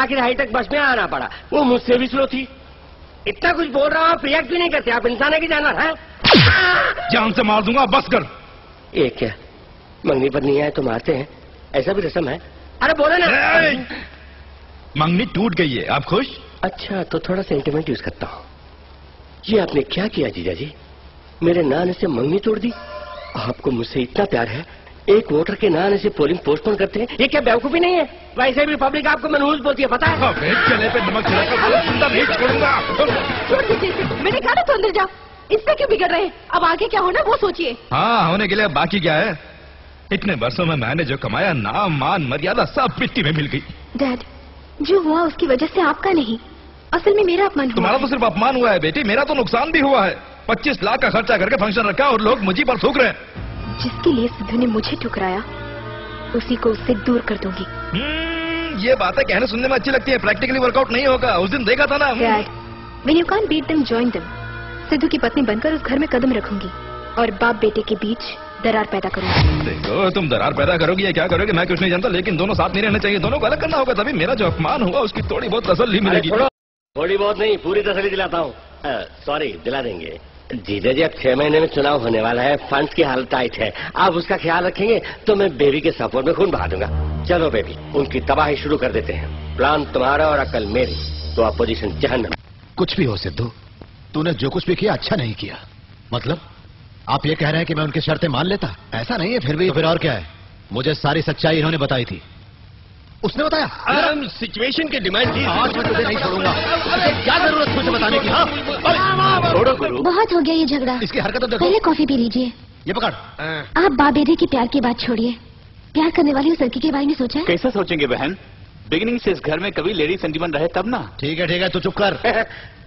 आखिर हाईटेक बस में आना पड़ा, वो मुझसे भी स्लो थी। इतना कुछ बोल रहा हूँ, आप रिएक्ट भी नहीं करते। आप इंसान है कि जानवर है? जान से मार दूंगा, बस कर। ये क्या, मंगनी पर नहीं आए तो मारते हैं, ऐसा भी रस्म है? अरे बोले ना। मंगनी टूट गई है, आप खुश? अच्छा, तो थोड़ा सेंटिमेंट यूज करता हूँ। ये आपने क्या किया जीजा जी? मेरे ना आने से मंगनी तोड़ दी। आपको मुझसे इतना प्यार है, एक वोटर के ना आने से पोलिंग पोस्टपोन करते हैं? ये क्या बेवकूफी नहीं है? वैसे भी पब्लिक आपको मनहूस बोलती है, पता है? चले पे नमक छिड़कर जिंदा नहीं छोड़ूंगा। छोड़ दीजिए, मैंने कहा ना तो अंदर जाओ। इससे क्यों बिगड़ रहे हैं? अब आगे क्या होना वो सोचिए। हाँ, होने के लिए बाकी क्या है? इतने वर्षों में मैंने जो कमाया, नाम मान मर्यादा सब मिट्टी में मिल गई। डैड, जो हुआ उसकी वजह से आपका नहीं, असल में मेरा अपमान हुआ। तुम्हारा तो सिर्फ अपमान हुआ है बेटी, मेरा तो नुकसान भी हुआ है। 25 लाख का खर्चा करके फंक्शन रखा और लोग मुझे पर थूक रहे हैं। जिसके लिए सिद्धू ने मुझे ठुकराया, उसी को उससे दूर कर दूंगी। ये बातें कहने सुनने में अच्छी लगती है, प्रैक्टिकली वर्कआउट नहीं होगा। उस दिन देखा था ना। Dad, when you can't beat them join them. Sidhu की पत्नी बनकर उस घर में कदम रखूंगी और बाप बेटे के बीच दरार पैदा करूंगी। देखो, तुम दरार पैदा करोगी या क्या करोगे मैं कुछ नहीं जानता, लेकिन दोनों साथ नहीं रहने चाहिए। दोनों को अलग करना होगा, तभी मेरा जो अपमान हुआ उसकी थोड़ी बहुत तसल्ली मिलेगी। थोड़ी बहुत नहीं, पूरी तसल्ली दिलाता हूँ। सॉरी, दिला देंगे। जीजा जी, अब 6 महीने में चुनाव होने वाला है, फंड्स की हालत टाइट है। आप उसका ख्याल रखेंगे तो मैं बेबी के सपोर्ट में खून बहा दूंगा। चलो बेबी, उनकी तबाही शुरू कर देते हैं। प्लान तुम्हारा और अकल मेरी, तो अपोजिशन जहन्नम। कुछ भी हो सिद्धू, तूने जो कुछ भी किया अच्छा नहीं किया। मतलब आप ये कह रहे हैं कि मैं उनकी शर्तें मान लेता? ऐसा नहीं है। फिर भी तो फिर और क्या है? मुझे सारी सच्चाई इन्होंने बताई थी। उसने बताया? सिचुएशन की डिमांड की। आज मैं तुझे नहीं छोड़ूंगा। क्या जरूरत है मुझे बताने की? छोड़ो गुरु, बहुत हो गया ये झगड़ा। इसकी हरकत तो देखो। पहले कॉफी पी लीजिए। ये पकड़। आप बाप बेटे की प्यार की बात छोड़िए, प्यार करने वाली उस लड़की के बारे में सोचा है? कैसा सोचेंगे बहन? बिगिनिंग से इस घर में कभी लेडी सेंटीमेंट रहे तब ना। ठीक है, तू चुप कर।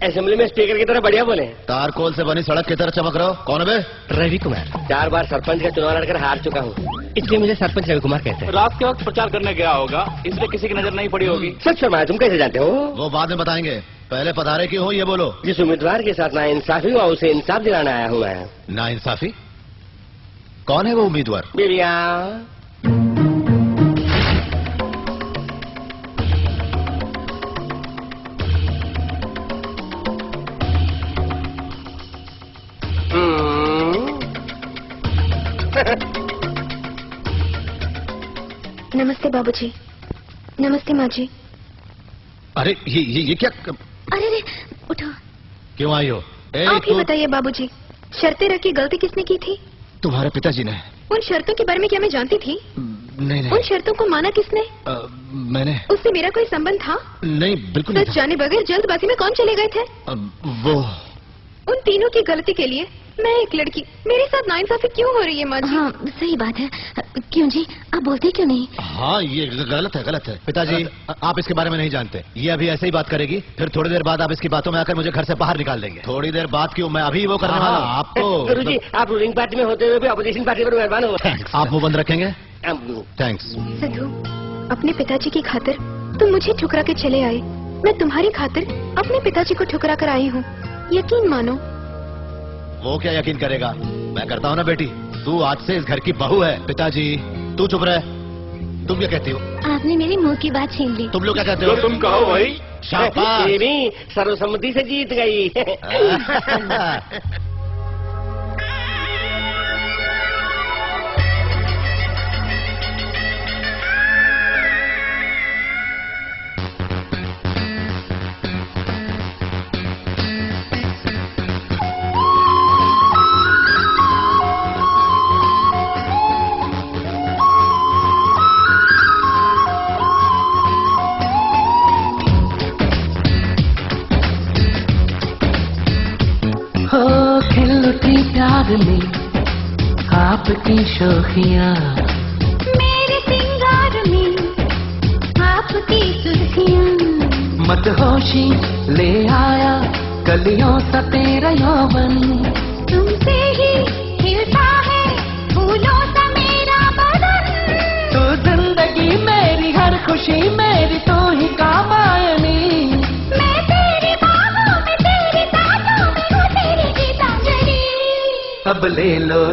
असेंबली में स्पीकर की तरह बढ़िया बोले। तारकोल से बनी सड़क की तरह चमक रहा हो। कौन है बे? रवि कुमार। 4 बार सरपंच का चुनाव लड़कर हार चुका हूँ, इसलिए मुझे सरपंच रवि कुमार कहते हैं। रात के वक्त प्रचार करने गया होगा, इसलिए किसी की नजर नहीं पड़ी होगी। सच फरमाया, तुम कैसे जानते हो? वो बाद में बताएंगे, पहले पधारे क्यों हो ये बोलो। जिस उम्मीदवार के साथ नाइंसाफी हुआ उसे इंसाफ दिलाना आया हुआ है। नाइंसाफी? कौन है वो उम्मीदवार? बेबिया। नमस्ते बाबूजी। नमस्ते माँ जी। अरे ये क्या? अरे रे, उठो। क्यों आई हो? आप ही बताइए बाबूजी, शर्तें रखी गलती किसने की थी? तुम्हारे पिताजी ने। उन शर्तों के बारे में क्या मैं जानती थी? नहीं। उन शर्तों को माना किसने? मैंने। उससे मेरा कोई संबंध था? नहीं, बिल्कुल नहीं था। जाने बगैर जल्दबाजी में कौन चले गए थे? वो। उन तीनों की गलती के लिए मैं एक लड़की, मेरे साथ नाइंसाफी क्यों हो रही है माँ जी? हाँ, सही बात है। क्यों जी, आप बोलते क्यों नहीं? हाँ, ये गलत है। पिताजी, आप इसके बारे में नहीं जानते। ये अभी ऐसे ही बात करेगी, फिर थोड़ी देर बाद आप इसकी बातों में आकर मुझे घर से बाहर निकाल देंगे। थोड़ी देर बाद क्यों? मैं अभी वो करने वाला हूँ। आपको गुरुजी, आप रूलिंग पार्टी में होते हुए भी अपोजिशन पार्टी पर मेहरबान हो। आप मुंह बंद रखेंगे? थैंक्स। सिद्धू, अपने पिताजी की खातिर तुम मुझे ठुकरा के चले आए, मैं तुम्हारी खातिर अपने पिताजी को ठुकरा कर आई हूँ। यकीन मानो। वो क्या यकीन करेगा? मैं करता हूँ ना बेटी। तू आज से इस घर की बहू है। पिताजी, तू चुप रहे। तुम क्या कहती हो? आपने मेरी मुंह की बात छीन ली। तुम लोग क्या कहते हो? तुम कहो भाई। शाबाश। सर्वसम्मति से जीत गई। प्यार में आपकी शोखियाँ, मेरे सिंगार में आपकी सुर्खियाँ, मदहोशी ले आया कलियों सा तेरा यौवन, तुमसे ही खिलता है फूलों सा मेरा बदन, तू जिंदगी मेरी हर खुशी मेरी तो ही कामायनी, मैं तेरी बाहों में तेरी सांसों में हूँ तेरी गीतांजलि। अब ले लो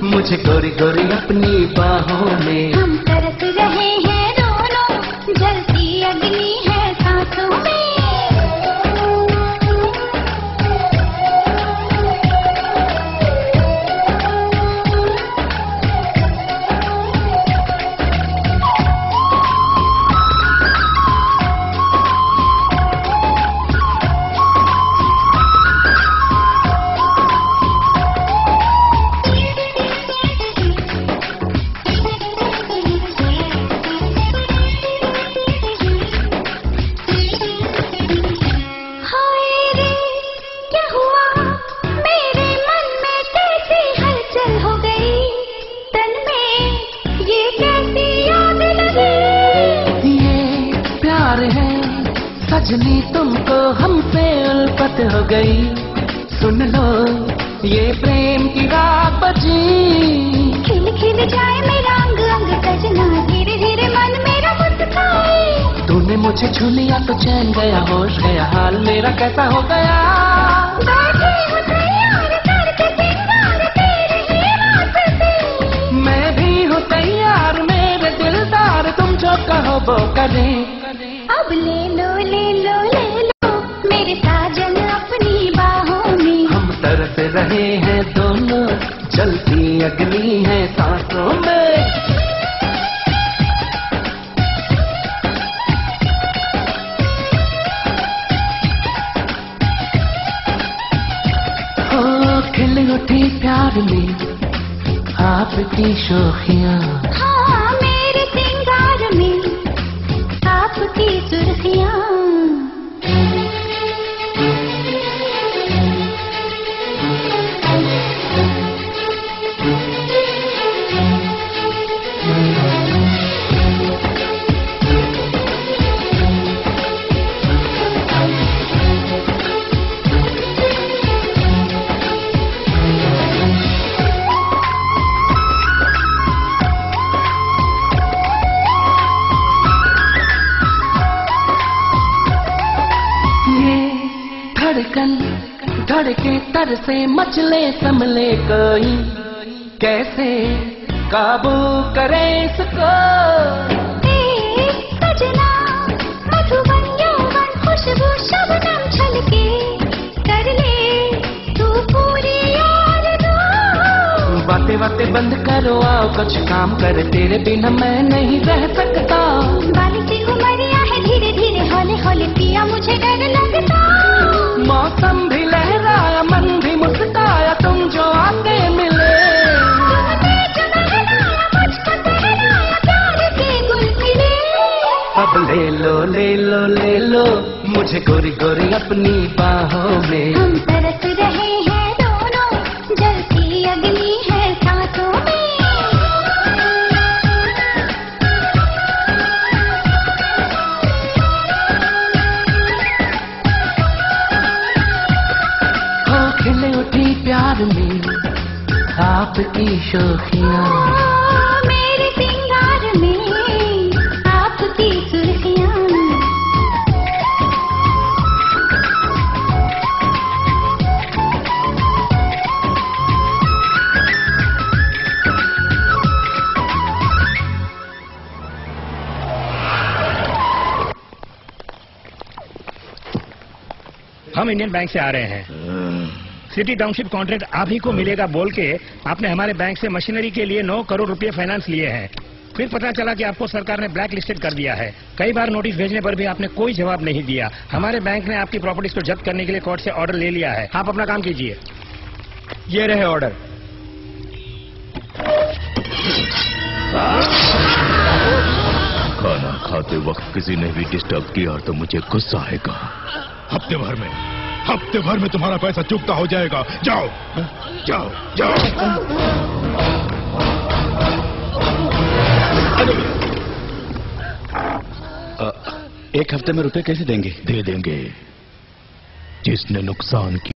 मुझे गोरी गोरी अपनी बाहों में, हम तरस रहे हैं दोनों जलती जलती अग्नि है सांसों में। सजनी तुमको हमसे उल्फत हो गई, सुन लो ये प्रेम की रात बजी। खिल खिल जाए मेरा अंग अंग सजना, धीरे धीरे मन मेरा मुस्काए। तूने मुझे छू लिया तो चैन गया, होश गया, हाल मेरा कैसा हो गया। बैठे हो तैयार करके सिंगार तेरे ही वास्ते, मैं भी हूँ तैयार मेरे दिलदार, तुम जो कहो वो करें। अब ले लो ले लो ले लो मेरे साजन अपनी बाहों में। हम तरस रहे हैं दोनों, जलती अग्नि है सांसों में। ओ खिल उठी प्यार में आपकी शोखियाँ, हाँ मेरे सिंगार में आपकी सुर्खियाँ। धड़के तर से मचले संभले कोई, कैसे काबू करे इसको। सजना मधुबन यौवन खुशबू शबनम छलके, कर ले तू पूरी आरज़ू। बातें बातें बंद करो आओ कुछ काम कर, तेरे बिना मैं नहीं रह सकता। बाली सी उमरिया है धीरे धीरे हौले हौले पिया मुझे डर लगता। मौसम भी लहराया मन भी मुस्काया, तुम जो आके मिले। अब ले लो ले लो ले लो मुझे गोरी गोरी अपनी बाहों में। हम तरस रहे हैं दोनों, जलती अग्नि है सांसों में। खिले उठी प्यार में आपकी शोखियाँ, मेरे सिंगार में आपकी सुर्खियाँ। हम इंडियन बैंक से आ रहे हैं। सिटी टाउनशिप कॉन्ट्रैक्ट आप ही को मिलेगा बोल के आपने हमारे बैंक से मशीनरी के लिए 9 करोड़ रुपए फाइनेंस लिए हैं। फिर पता चला कि आपको सरकार ने ब्लैक लिस्टेड कर दिया है। कई बार नोटिस भेजने पर भी आपने कोई जवाब नहीं दिया। हमारे बैंक ने आपकी प्रॉपर्टीज को जब्त करने के लिए कोर्ट से ऑर्डर ले लिया है। आप अपना काम कीजिए। ये रहे ऑर्डर। खाना खाते वक्त किसी ने भी डिस्टर्ब किया तो मुझे गुस्सा आएगा। हफ्ते भर में तुम्हारा पैसा चुकता हो जाएगा। जाओ जाओ जाओ। एक हफ्ते में रुपए कैसे देंगे? दे देंगे। जिसने नुकसान किया